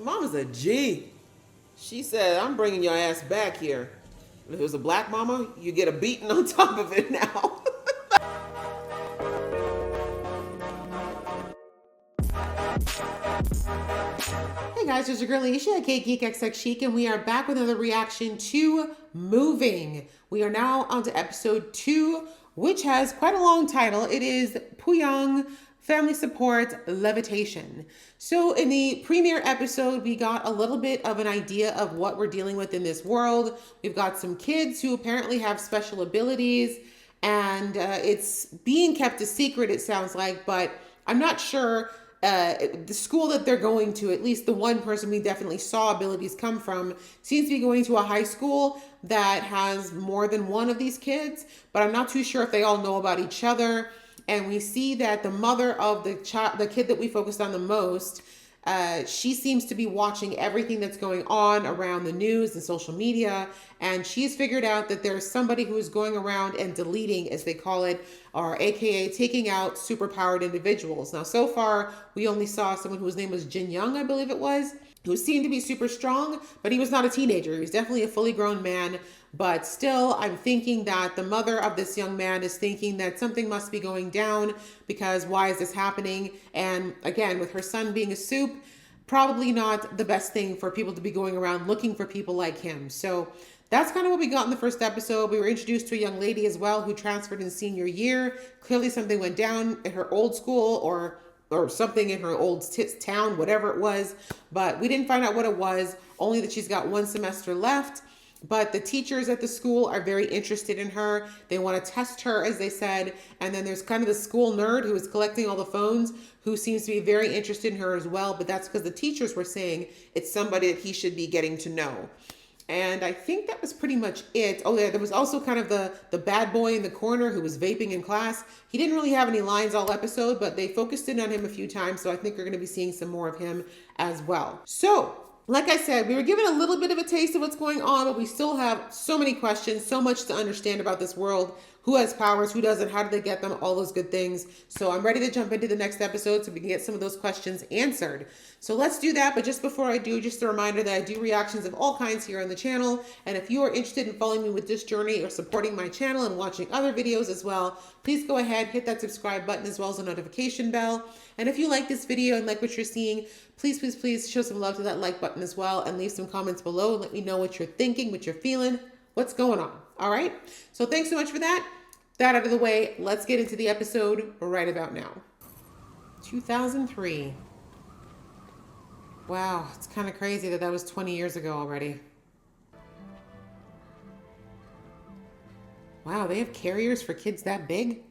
Mama's a G. She said, I'm bringing your ass back here. If it was a black mama, you get a beating on top of it now. Hey guys, it's your girl Aisha, aka Geek XX Chic, and we are back with another reaction to Moving. We are now on to episode 2, which has quite a long title. It is Booyang Family Support Levitation. So in the premiere episode, we got a little bit of an idea of what we're dealing with in this world. We've got some kids who apparently have special abilities, and it's being kept a secret, it sounds like, but I'm not sure. The school that they're going to, at least the one person we definitely saw abilities come from, seems to be going to a high school that has more than one of these kids, but I'm not too sure if they all know about each other. And we see that the mother of the kid that we focused on the most, she seems to be watching everything that's going on around the news and social media, and she's figured out that there's somebody who is going around and deleting, as they call it, or aka taking out superpowered individuals. Now, so far, we only saw someone whose name was Jin Young, I believe it was, who seemed to be super strong, but he was not a teenager. He was definitely a fully grown man. But still, I'm thinking that the mother of this young man is thinking that something must be going down, because why is this happening? And again, with her son being a soup, probably not the best thing for people to be going around looking for people like him. So that's kind of what we got in the first episode. We were introduced to a young lady as well who transferred in senior year. Clearly something went down at her old school or something in her old town, whatever it was. But we didn't find out what it was, only that she's got one semester left. But the teachers at the school are very interested in her. They want to test her, as they said. And then there's kind of the school nerd who is collecting all the phones, who seems to be very interested in her as well. But that's because the teachers were saying it's somebody that he should be getting to know. And I think that was pretty much it. Oh yeah, there was also kind of the bad boy in the corner who was vaping in class. He didn't really have any lines all episode, but they focused in on him a few times. So I think we're going to be seeing some more of him as well. So, like I said, we were given a little bit of a taste of what's going on, but we still have so many questions, so much to understand about this world. Who has powers? Who doesn't? How do they get them? All those good things. So I'm ready to jump into the next episode so we can get some of those questions answered. So let's do that. But just before I do, just a reminder that I do reactions of all kinds here on the channel. And if you are interested in following me with this journey or supporting my channel and watching other videos as well, please go ahead, hit that subscribe button as well as the notification bell. And if you like this video and like what you're seeing, please, please, please show some love to that like button as well, and leave some comments below and let me know what you're thinking, what you're feeling, what's going on. All right. So thanks so much for that. That out of the way, let's get into the episode right about now. 2003. Wow, it's kind of crazy that was 20 years ago already. Wow, they have carriers for kids that big?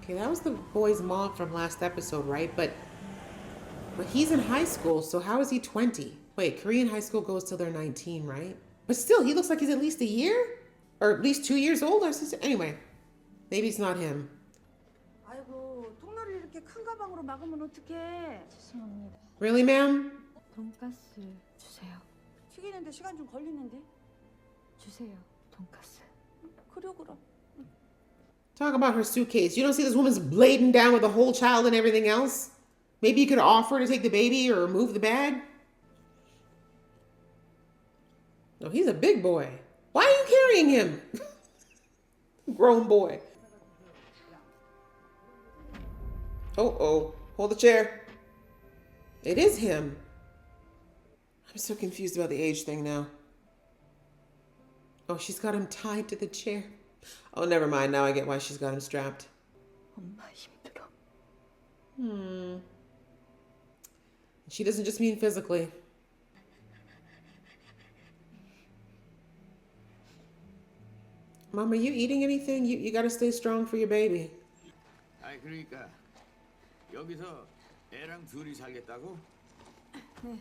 Okay, that was the boy's mom from last episode, right? But he's in high school, so how is he 20? Wait, Korean high school goes till they're 19, right? But still, he looks like he's at least a year? Or at least 2 years old? Anyway, maybe it's not him. 아이고, 통로를 이렇게 큰 가방으로 막으면 어떡해? 죄송합니다. Really, ma'am? 돈가스 주세요. 튀기는데 시간 좀 걸리는데? 주세요, 돈가스. 그래 그럼. Talk about her suitcase. You don't see this woman's laden down with a whole child and everything else? Maybe you could offer to take the baby or move the bag? No, he's a big boy. Why are you carrying him? Grown boy. Oh, hold the chair. It is him. I'm so confused about the age thing now. Oh, she's got him tied to the chair. Oh, never mind. Now I get why she's got him strapped. 엄마 힘들어. She doesn't just mean physically. Mom, are you eating anything? You gotta stay strong for your baby. 아이 그러니까 여기서 애랑 둘이 살겠다고?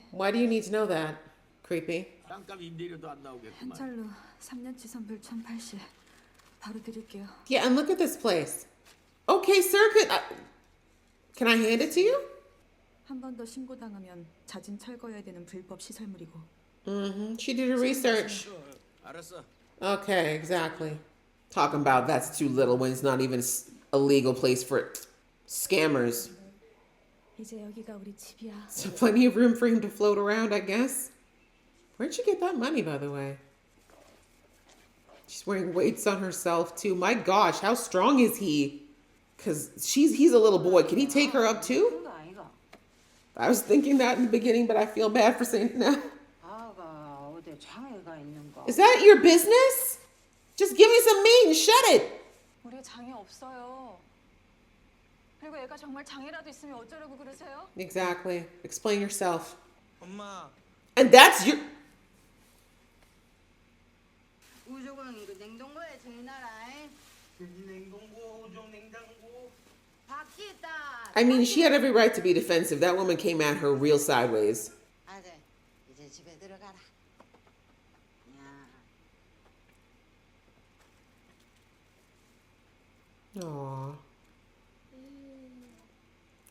Why do you need to know that? Creepy. 땅값 임대료도 안 나오겠구만. 현찰로 3년치 선불 1,080. 바로 드릴게요. Yeah, and look at this place. Okay, sir, can I hand it to you? 한 번 더 신고당하면 자진 철거해야 되는 불법 시설물이고. She did her research. 알았어. Okay, exactly. Talking about that's too little when it's not even a legal place for scammers. 이제 여기가 우리 집이야. So plenty of room for him to float around, I guess. Where'd she get that money, by the way? She's wearing weights on herself, too. My gosh, how strong is he? Because he's a little boy. Can he take her up, too? I was thinking that in the beginning, but I feel bad for saying it now. Is that your business? Just give me some meat and shut it. 우리 장애 없어요. 그리고 애가 정말 장애라도 있으면 어쩌려고 그러세요? Exactly. Explain yourself. 엄마. And that's your... 우조건 그 냉동고에 제일나라에 냉동고, 우정 냉장고. 밖에 있다. I mean, she had every right to be defensive. That woman came at her real sideways. 아들, 이제 집에 들어가라. 야. Aww.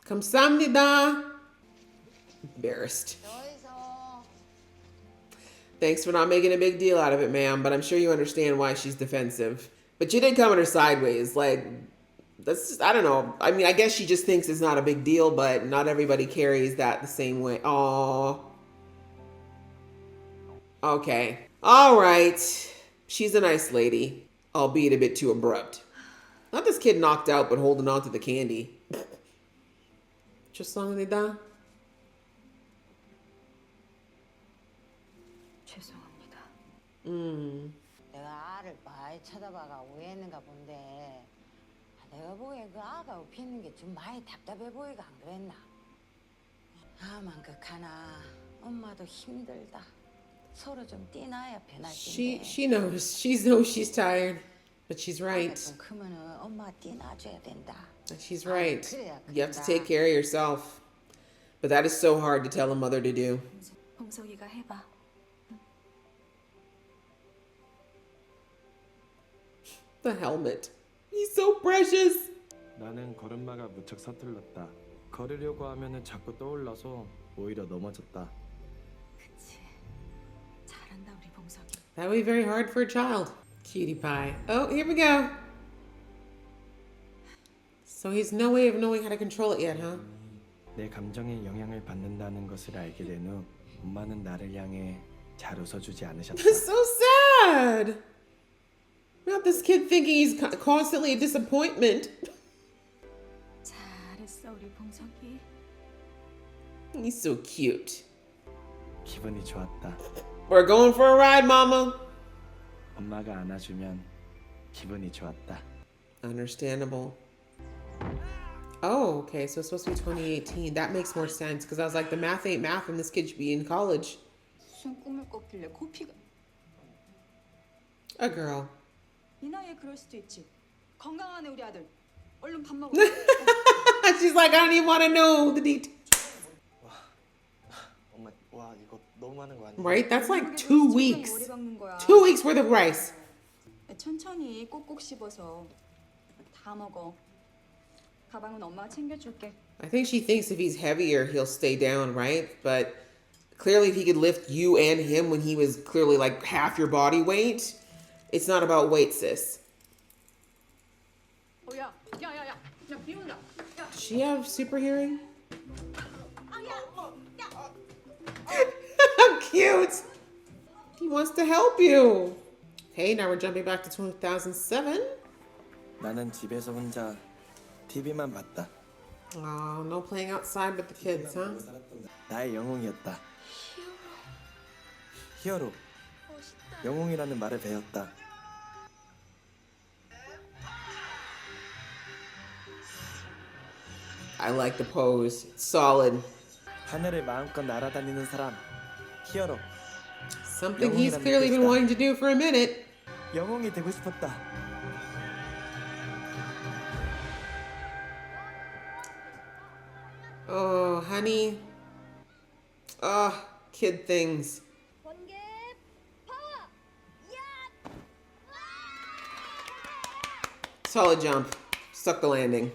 감사합니다. Embarrassed. 여기서 Thanks for not making a big deal out of it, ma'am, but I'm sure you understand why she's defensive. But you did come at her sideways. Like, that's just, I don't know. I mean, I guess she just thinks it's not a big deal, but not everybody carries that the same way. Aww. Okay. All right. She's a nice lady, albeit a bit too abrupt. Not this kid knocked out, but holding on to the candy. 죄송합니다. 죄송합니다. 내가 알을 많이 쳐다봐가 오해했는가 본데 내가 보기엔 그 아가 웃기는 게 좀 많이 답답해 보이가 안 그랬나? 아만 극하나 엄마도 힘들다. 서로 좀 뛰나야 변할 텐데. She knows. She knows she's tired. But she's right. 좀 크면은 엄마 뛰나줘야 된다. She's right. 그래야 You have to 큰다. take care of yourself. But that is so hard to tell a mother to do. 봉석이가 해봐. The helmet. He's so precious. 나는 걸음마가 무척 서툴렀다. 걸으려고 하면은 자꾸 떠올라서 오히려 넘어졌다. 그치. 잘한다 우리 봉석이. That would be very hard for a child. Cutie pie. Oh, here we go. So he's no way of knowing how to control it yet, huh? 내 감정에 영향을 받는다는 것을 알게 된 후 엄마는 나를 향해 잘 웃어주지 않으셨다. That's so sad. Not this kid thinking he's constantly a disappointment. 잘했어 우리 봉석이. He's so cute. 기분이 좋았다. We're going for a ride, mama. 엄마가 안아주면 기분이 좋았다. Understandable. Oh, okay. So it's supposed to be 2018. That makes more sense because I was like, the math ain't math, and this kid should be in college. 무슨 꿈을 꿨길래 코피가. A girl. 이 나이에 그럴 수도 있지. 건강하네 우리 아들. 얼른 밥 먹어. She's like, I don't even want to know the details. 엄마, 와 이거 너무 많은 거 아니야? Right? That's like 2 weeks. 머리 박는 거야. 2 weeks worth of rice. 천천히 꼭꼭 씹어서 다 먹어. 가방은 엄마가 챙겨줄게. I think she thinks if he's heavier, he'll stay down, right? But clearly, if he could lift you and him when he was clearly like half your body weight, it's not about weight, sis. 야, 비운다. Does she have super hearing? How cute! He wants to help you. Okay, now we're jumping back to 2007. 나는 집에서 혼자 TV만 봤다. Oh, no playing outside with the kids, huh? 나의 영웅이었다. 히어로. 영웅이라는 말을 배웠다. I like the pose. It's solid. 하늘을 마음껏 날아다니는 사람. 히어로. Something he's clearly been wanting to do for a minute. 영웅이 되고 싶었다. Oh, honey. Oh, kid things. Solid jump. Stuck the landing.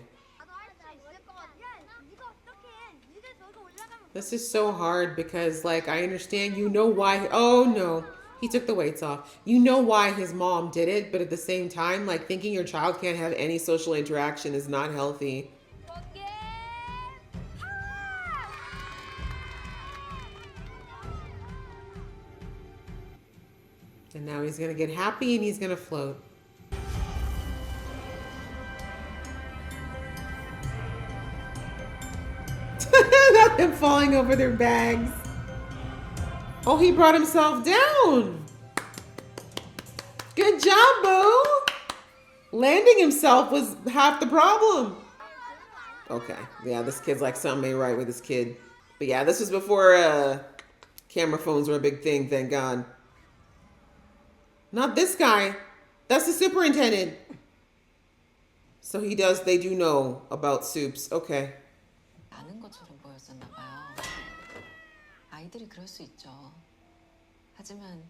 This is so hard because, like, I understand you know why. Oh, no. He took the weights off. You know why his mom did it, but at the same time, like, thinking your child can't have any social interaction is not healthy. And now he's gonna get happy and he's gonna float. Not them falling over their bags. Oh, he brought himself down. Good job, Boo. Landing himself was half the problem. Okay, yeah, this kid's like something ain't right with this kid. But yeah, this was before camera phones were a big thing, thank God. Not this guy. That's the superintendent. So they do know about soups. Okay. 아는 것처럼 보였었나 봐요. 아이들이 그럴 수 있죠. 하지만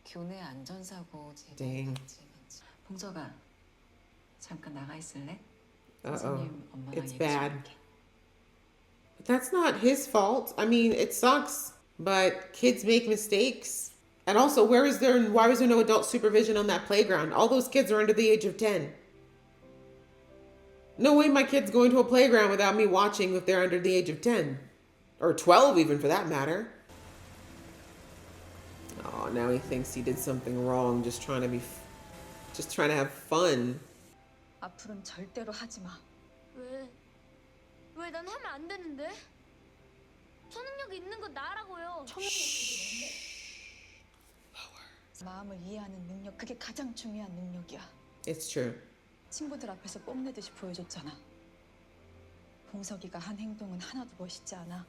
교내 안전사고 Dang. 봉서가 잠깐 나가 있을래? Uh-oh. 선생님 엄마랑 It's 얘기 좀 bad. 할게. But that's not his fault. I mean, it sucks, but kids make mistakes. And also, why was there no adult supervision on that playground? All those kids are under the age of 10. No way my kid's going to a playground without me watching if they're under the age of 10. Or 12 even, for that matter. Oh, now he thinks he did something wrong, just trying to have fun. 앞으로는 절대로 하지 마. 왜? 왜 난 하면 안 되는데? 초능력 있는 건 나라고요. 마음을 이해하는 능력, 그게 가장 중요한 능력이야. It's true. 친구들 앞에서 뽐내듯이 보여줬잖아. 봉석이가 한 행동은 하나도 멋있지 않아.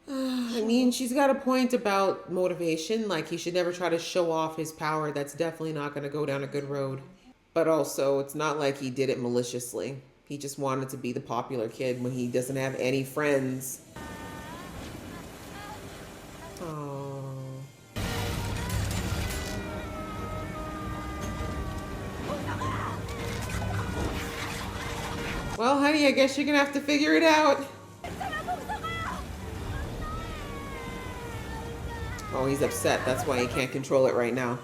I mean, she's got a point about motivation. Like, he should never try to show off his power. That's definitely not going to go down a good road. But also, it's not like he did it maliciously. He just wanted to be the popular kid when he doesn't have any friends. Oh. Well, honey, I guess you're gonna have to figure it out. Oh, he's upset. That's why he can't control it right now.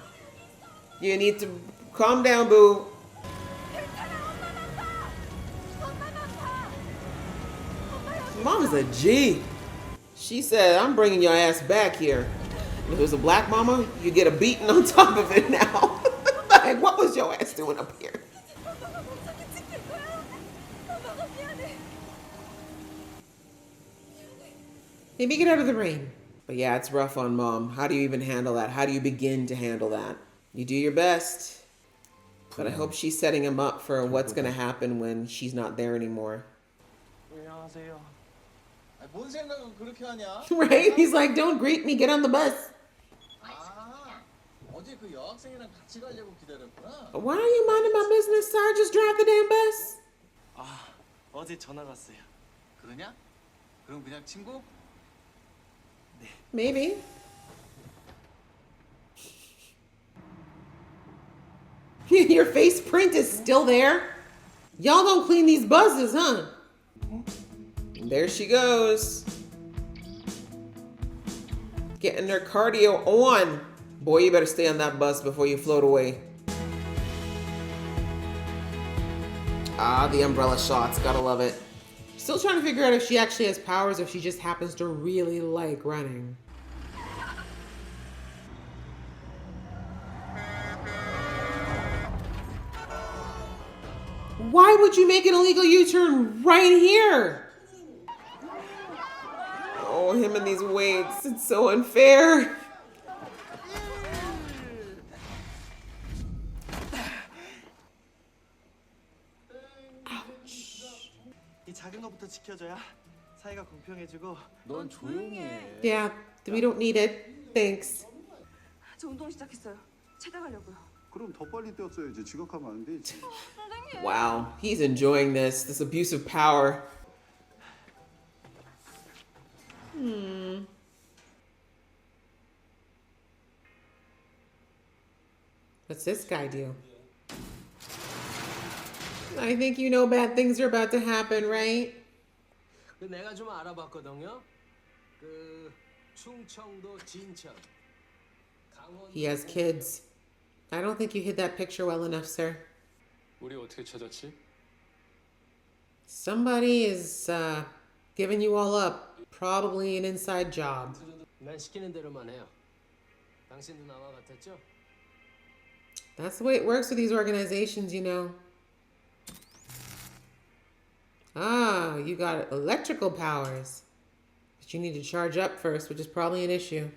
You need to calm down, Boo. Mama's a G. She said, I'm bringing your ass back here. If it was a black mama, you get a beating on top of it now. Like, what was your ass doing up here? Maybe get out of the rain. But yeah, it's rough on mom. How do you even handle that? How do you begin to handle that? You do your best. But I hope she's setting him up for what's going to happen when she's not there anymore. 안녕하세요. 뭔 생각을 그렇게 하냐? Right? He's like, don't greet me, get on the bus. 아, 어제 그 여학생이랑 같이 가려고 기다렸구나. Why are you minding my business, sir? Just drive the damn bus. 아, 어제 전화 왔어요. 그러냐? 그럼 그냥 친구? Maybe. Your face print is still there? Y'all don't clean these buses, huh? There she goes. Getting her cardio on. Boy, you better stay on that bus before you float away. Ah, the umbrella shots. Gotta love it. Still trying to figure out if she actually has powers or if she just happens to really like running. Why would you make an illegal U-turn right here? Oh, him and these weights. It's so unfair. 이 작은 것부터 지켜줘야 사이가 공평해지고. 넌 조용히 해. Yeah, we don't need it. Thanks. 저 운동 시작했어요. 체대가려고요. 그럼 더 빨리 뛰었어야지. 지각하면 안 되지. Wow, he's enjoying this abuse of power. What's this guy do? I think you know bad things are about to happen, right? 내가 좀 알아봤거든요. 그 충청도 진천. He has kids. I don't think you hid that picture well enough, sir. 우리 어떻게 찾았지? Somebody is giving you all up. Probably an inside job. 난 시키는 대로만 해요. 당신 누나와 같았죠? That's the way it works with these organizations, you know. Ah, you got electrical powers. But you need to charge up first, which is probably an issue.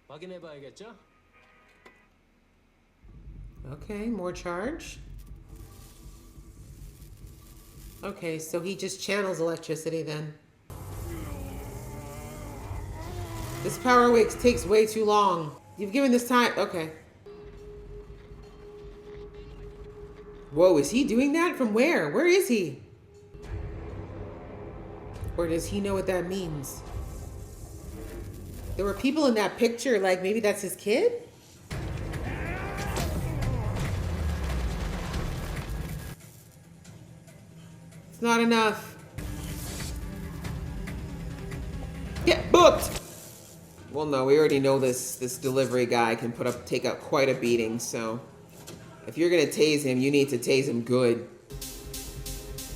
확인해봐야겠죠? Okay, more charge. Okay, so he just channels electricity then. This power wig takes way too long. You've given this time. Okay. Whoa, is he doing that? From where? Where is he? Or does he know what that means? There were people in that picture, like maybe that's his kid? It's not enough. Get booked! Well, no, we already know this delivery guy can take up quite a beating, so if you're gonna tase him, you need to tase him good.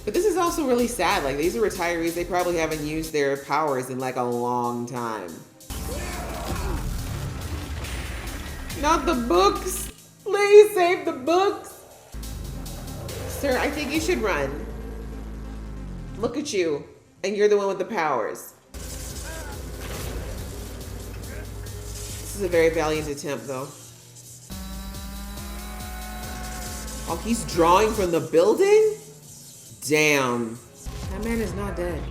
But this is also really sad. Like, these are retirees. They probably haven't used their powers in like a long time. Not the books! Please save the books! Sir, I think you should run. Look at you. And you're the one with the powers. This is a very valiant attempt, though. Oh, he's drawing from the building? Damn. That man is not dead.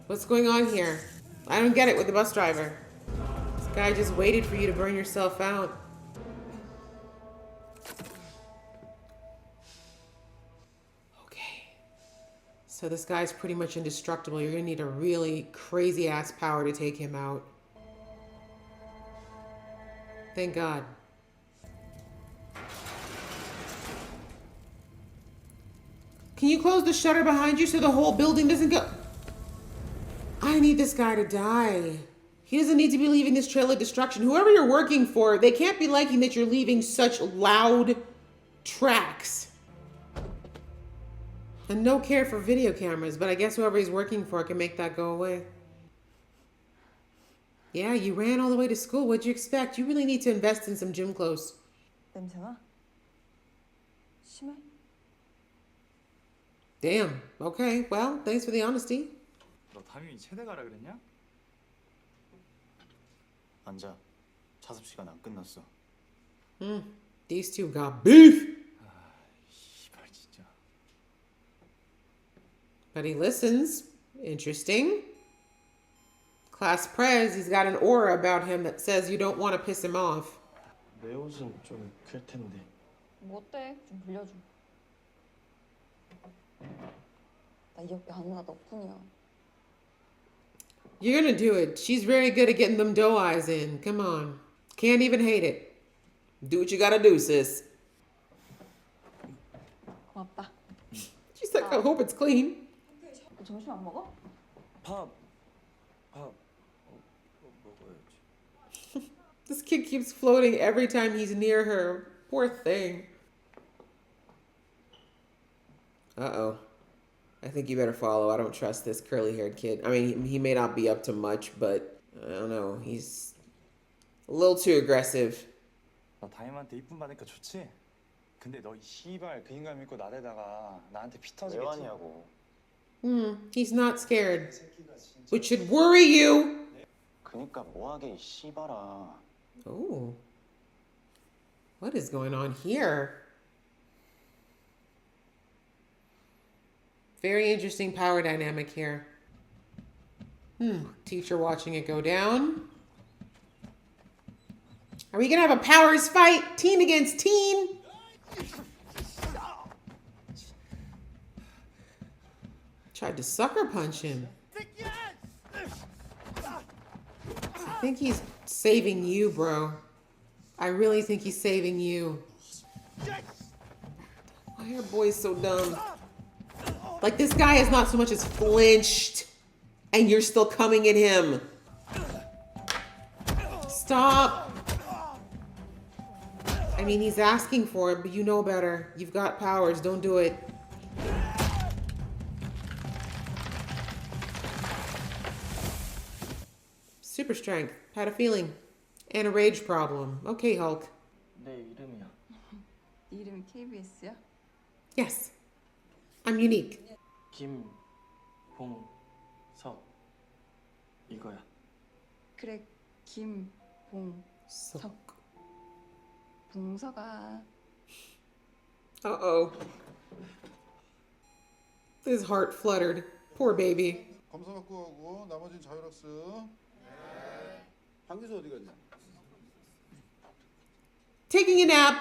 What's going on here? I don't get it with the bus driver. This guy just waited for you to burn yourself out. Okay. So this guy's pretty much indestructible. You're gonna need a really crazy ass power to take him out. Thank God. Can you close the shutter behind you so the whole building doesn't go? I need this guy to die. He doesn't need to be leaving this trail of destruction. Whoever you're working for, they can't be liking that you're leaving such loud tracks. And no care for video cameras, but I guess whoever he's working for can make that go away. Yeah, you ran all the way to school. What'd you expect? You really need to invest in some gym clothes. 냄새나? 심해? Damn. Okay, well, thanks for the honesty. 너 담임이 체대 가라 그랬냐? 앉아. 자습 시간 안 끝났어. These two got beef. 씨발 진짜. But he listens. Interesting. Class prez, he's got an aura about him that says you don't want to piss him off. 내 옷은 좀 클 텐데. 뭐 어때? 좀 빌려줘. 나 이 학교 아무나 너뿐이야. You're gonna do it. She's very good at getting them doe eyes in. Come on. Can't even hate it. Do what you gotta do, sis. 고맙다. She's like, I hope it's clean. 너 점심 안 먹어? 밥 먹어야지. This kid keeps floating every time he's near her. Poor thing. Uh-oh. I think you better follow. I don't trust this curly-haired kid. I mean, he may not be up to much, but I don't know. He's a little too aggressive. 너 담임한테 이쁨 받으니까 좋지? 근데 너 이 씨발 그 인간 믿고 나대다가 나한테 피 터지겠지? 왜 왔냐고. He's not scared. Which should worry you. 그니까 뭐하게 이 씨발아. Oh. What is going on here? Very interesting power dynamic here. Teacher watching it go down. Are we gonna have a powers fight? Teen against teen? Tried to sucker punch him. I think he's saving you, bro. I really think he's saving you. Why are boys so dumb? Like, this guy has not so much as flinched, and you're still coming at him. Stop. I mean, he's asking for it, but you know better. You've got powers. Don't do it. super strength. Had a feeling. And a rage problem. Okay, Hulk. 내 이름이야. 네 이름이 KBS야? Yes. I'm unique. 김봉석 이거야. 그래, 김봉석. So. 봉석아. Uh-oh. His heart fluttered. Poor baby. 검사 받고 하고 나머지는 자율학습. 방기수 어디 갔냐? Taking a nap.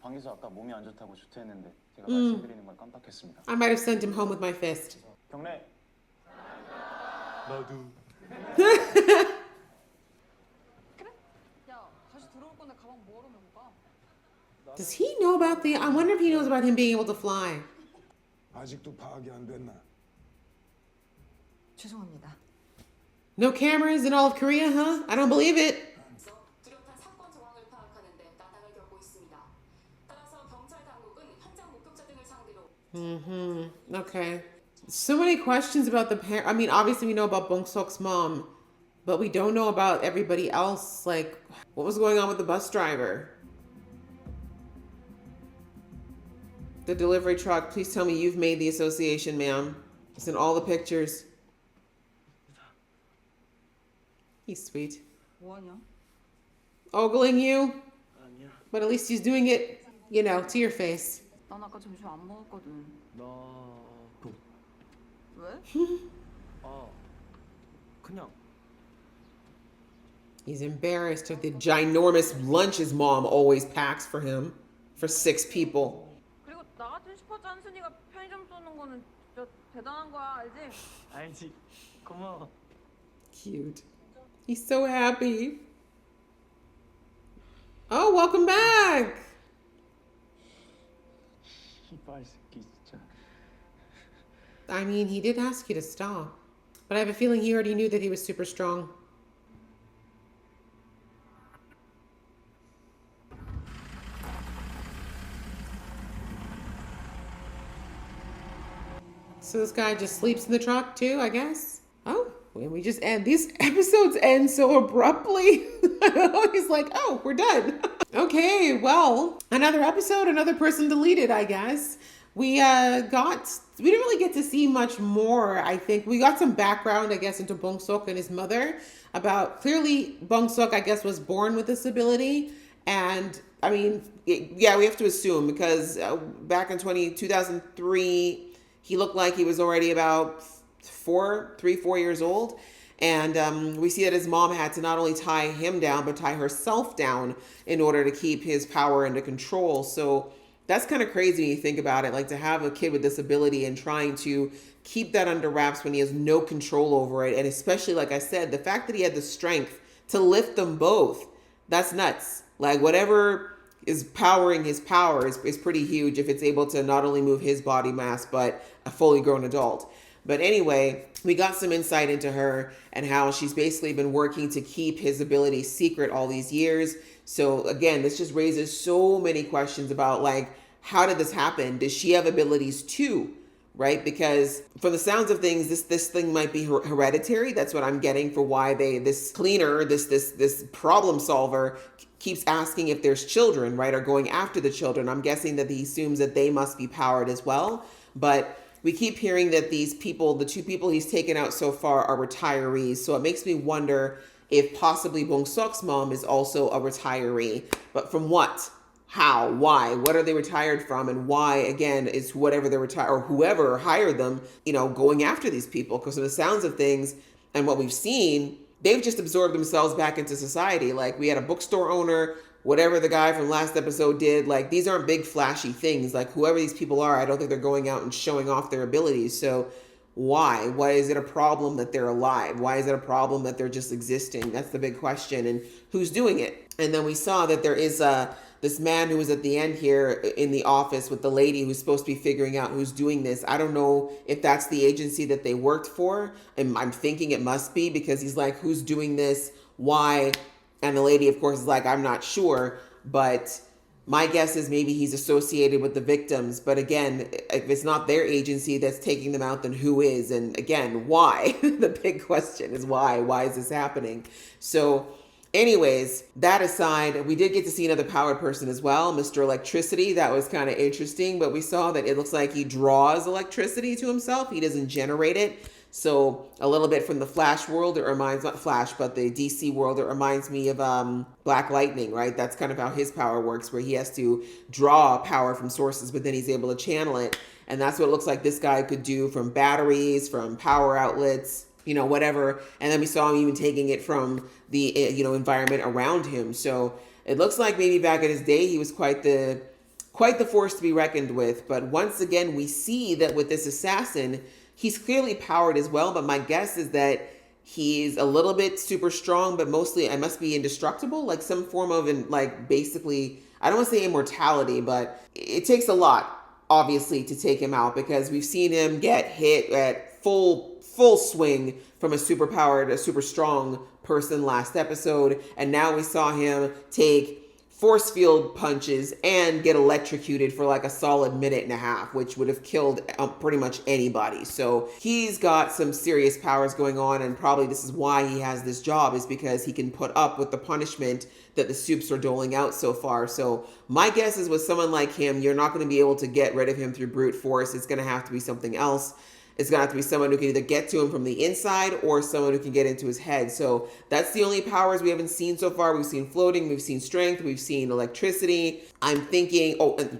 방기수 아까 몸이 안 좋다고 조퇴했는데 제가 말씀드리는 걸 깜빡했습니다. I might have sent him home with my fist. 경례. 나도. 야, 다시 들어올 건데 가방 뭐하러 메고 가? Does he know about the... I wonder if he knows about him being able to fly. 아직도 파악이 안 됐나? 죄송합니다. No cameras in all of Korea, huh? I don't believe it. 뚜렷한 사건 정황을 파악하는 데 난항을 겪고 있습니다. 따라서 경찰 당국은 현장 목격자 등을 상대로 Okay. So many questions about the parent. I mean, obviously we know about Bongseok's mom, but we don't know about everybody else. Like, what was going on with the bus driver? The delivery truck. Please tell me you've made the association, ma'am. It's in all the pictures. He's sweet. 뭐하냐? Ogling you, 아니야. but at least he's doing it, you know, to your face. 난 아까 점심 안 먹었거든. 나도. 왜? 그냥. He's embarrassed of the ginormous lunch his mom always packs for him for 6 people. 그리고 나 같은 슈퍼 짠순이가 편의점 쏘는 거는 진짜 대단한 거야, 알지? 알지. 고마워. Cute. He's so happy. Oh, welcome back. 이발 새끼 진짜. I mean, he did ask you to stop, but I have a feeling he already knew that he was super strong. So this guy just sleeps in the truck too, I guess? Oh, and we just end. These episodes end so abruptly. He's like, oh, we're done. Okay, well, another episode, another person deleted, I guess. We didn't really get to see much more, I think. We got some background, I guess, into Bongseok and his mother about, clearly, Bongseok, I guess, was born with this ability. And, I mean, yeah, we have to assume, because back in 2003, he looked like he was already about 4 years old. And we see that his mom had to not only tie him down, but tie herself down in order to keep his power under control. So that's kind of crazy when you think about it, like to have a kid with this ability and trying to keep that under wraps when he has no control over it. And especially, like I said, the fact that he had the strength to lift them both, that's nuts. Like whatever is powering his power is pretty huge if it's able to not only move his body mass, but a fully grown adult. But anyway, we got some insight into her and how she's basically been working to keep his ability secret all these years. So again, this just raises so many questions about like, how did this happen? Does she have abilities too? Right? Because from the sounds of things, this thing might be hereditary. That's what I'm getting for why this cleaner, this problem solver keeps asking if there's children, right? Or going after the children. I'm guessing that he assumes that they must be powered as well. But we keep hearing that these people, the 2 people he's taken out so far, are retirees. So it makes me wonder if possibly Bongseok's mom is also a retiree. But from what? How? Why? What are they retired from? And why, again, is whatever they're retired or whoever hired them, going after these people? Because of the sounds of things and what we've seen, they've just absorbed themselves back into society. Like we had a bookstore owner, whatever the guy from last episode did, like these aren't big flashy things. Like whoever these people are, I don't think they're going out and showing off their abilities. So why? Why is it a problem that they're alive? Why is it a problem that they're just existing? That's the big question. And who's doing it? And then we saw that there is this man who was at the end here in the office with the lady who's supposed to be figuring out who's doing this. I don't know if that's the agency that they worked for. And I'm thinking it must be, because he's like, who's doing this? Why? And the lady, of course, is like, I'm not sure. But My guess is maybe he's associated with the victims. But again, if it's not their agency that's taking them out, then who is? And again, why? The big question is why? Why is this happening? So anyways, that aside, we did get to see another powered person as well, Mr. Electricity. That was kind of interesting, but we saw that it looks like he draws electricity to himself. He doesn't generate it. So a little bit from the Flash world, it reminds, not Flash, but the DC world, it reminds me of Black Lightning, right? That's kind of how his power works, where he has to draw power from sources, but then he's able to channel it. And that's what it looks like this guy could do from batteries, from power outlets, you know, whatever. And then we saw him even taking it from the, you know, environment around him. So it looks like maybe back in his day, he was quite the force to be reckoned with. But once again, we see that with this assassin, he's clearly powered as well, but my guess is that he's a little bit super strong, but mostly I must be indestructible, like some form of, like, basically, I don't want to say immortality, but it takes a lot, obviously, to take him out, because we've seen him get hit at full swing from a super powered, a super strong person last episode, and now we saw him take force field punches and get electrocuted for like a solid minute and a half, which would have killed pretty much anybody. So he's got some serious powers going on, and probably this is why he has this job, is because he can put up with the punishment that the soups are doling out so far. So my guess is with someone like him, you're not going to be able to get rid of him through brute force. It's going to have to be something else. It's going to have to be someone who can either get to him from the inside or someone who can get into his head. So that's the only powers we haven't seen so far. We've seen floating, we've seen strength, we've seen electricity. I'm thinking,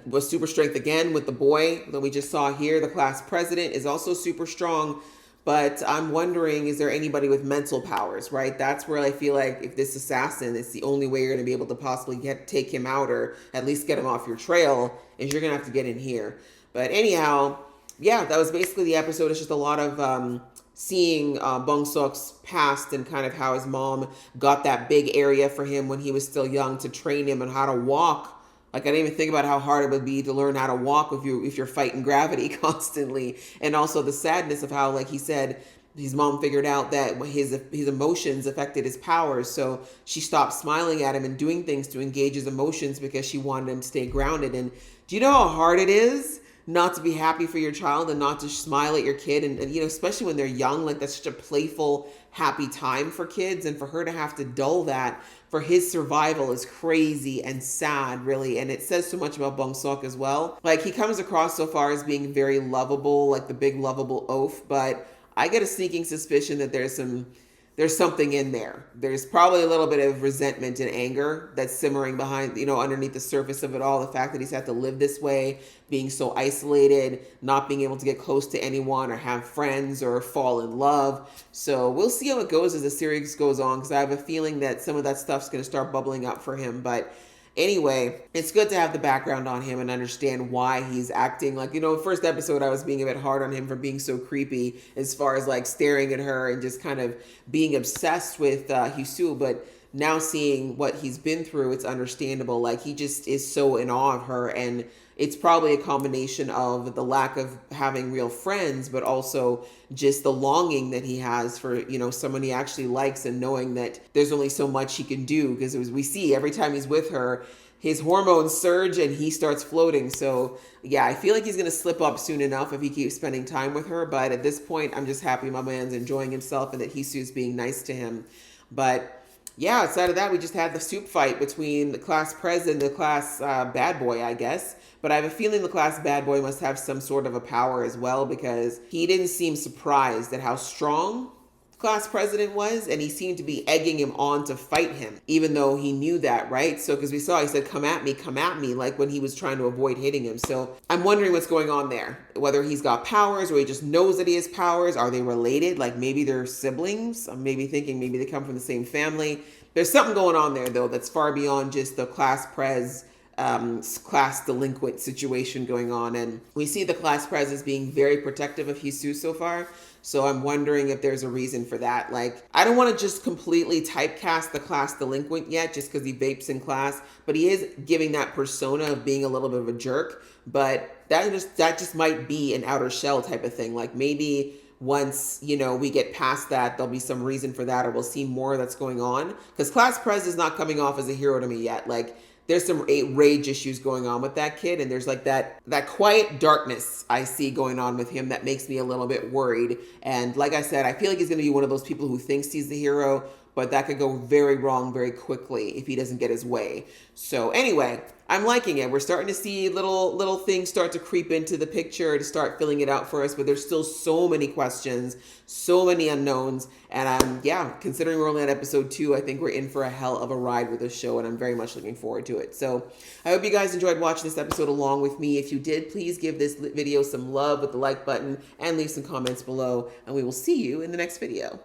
was super strength again with the boy that we just saw here. The class president is also super strong. But I'm wondering, is there anybody with mental powers, right? That's where I feel like if this assassin, it's the only way you're going to be able to possibly take him out, or at least get him off your trail, is you're going to have to get in here. But anyhow, yeah, that was basically the episode. It's just a lot of seeing Bongseok's past and kind of how his mom got that big area for him when he was still young to train him on how to walk. Like, I didn't even think about how hard it would be to learn how to walk if you're fighting gravity constantly. And also the sadness of how, like he said, his mom figured out that his emotions affected his powers. So she stopped smiling at him and doing things to engage his emotions because she wanted him to stay grounded. And do you know how hard it is not to be happy for your child and not to smile at your kid? And you know, especially when they're young, like that's such a playful, happy time for kids. And for her to have to dull that for his survival is crazy and sad, really. And it says so much about Bongseok as well. Like, he comes across so far as being very lovable, like the big lovable oaf, but I get a sneaking suspicion that there's something in there. There's probably a little bit of resentment and anger that's simmering behind, you know, underneath the surface of it all. The fact that he's had to live this way, being so isolated, not being able to get close to anyone or have friends or fall in love. So we'll see how it goes as the series goes on, because I have a feeling that some of that stuff's going to start bubbling up for him. But anyway, it's good to have the background on him and understand why he's acting. Like, you know, first episode, I was being a bit hard on him for being so creepy as far as like staring at her and just kind of being obsessed with Hisu. But now seeing what he's been through, it's understandable. Like, he just is so in awe of her. And it's probably a combination of the lack of having real friends, but also just the longing that he has for, you know, someone he actually likes, and knowing that there's only so much he can do. Because we see every time he's with her, his hormones surge and he starts floating. So yeah, I feel like he's going to slip up soon enough if he keeps spending time with her. But at this point, I'm just happy my man's enjoying himself and that Hisu's being nice to him. But yeah, outside of that, we just had the soup fight between the class prez and the class bad boy, I guess. But I have a feeling the class bad boy must have some sort of a power as well, because he didn't seem surprised at how strong class president was, and he seemed to be egging him on to fight him, even though he knew that, right? So, because we saw, he said, come at me, like when he was trying to avoid hitting him. So I'm wondering what's going on there, whether he's got powers or he just knows that he has powers. Are they related? Like, maybe they're siblings. I'm maybe thinking maybe they come from the same family. There's something going on there, though, that's far beyond just the class prez class delinquent situation going on. And we see the class prez as being very protective of Hisu so far. So I'm wondering if there's a reason for that. Like, I don't want to just completely typecast the class delinquent yet just because he vapes in class, but he is giving that persona of being a little bit of a jerk. But that just might be an outer shell type of thing. Like, maybe once, you know, we get past that, there'll be some reason for that, or we'll see more that's going on. Because class prez is not coming off as a hero to me yet. Like, there's some rage issues going on with that kid, and there's like that quiet darkness I see going on with him that makes me a little bit worried. And like I said, I feel like he's going to be one of those people who thinks he's the hero, but that could go very wrong very quickly if he doesn't get his way. So anyway, I'm liking it. We're starting to see little things start to creep into the picture to start filling it out for us, but there's still so many questions, so many unknowns. And yeah, considering we're only at episode 2, I think we're in for a hell of a ride with this show, and I'm very much looking forward to it. So I hope you guys enjoyed watching this episode along with me. If you did, please give this video some love with the like button and leave some comments below, and we will see you in the next video.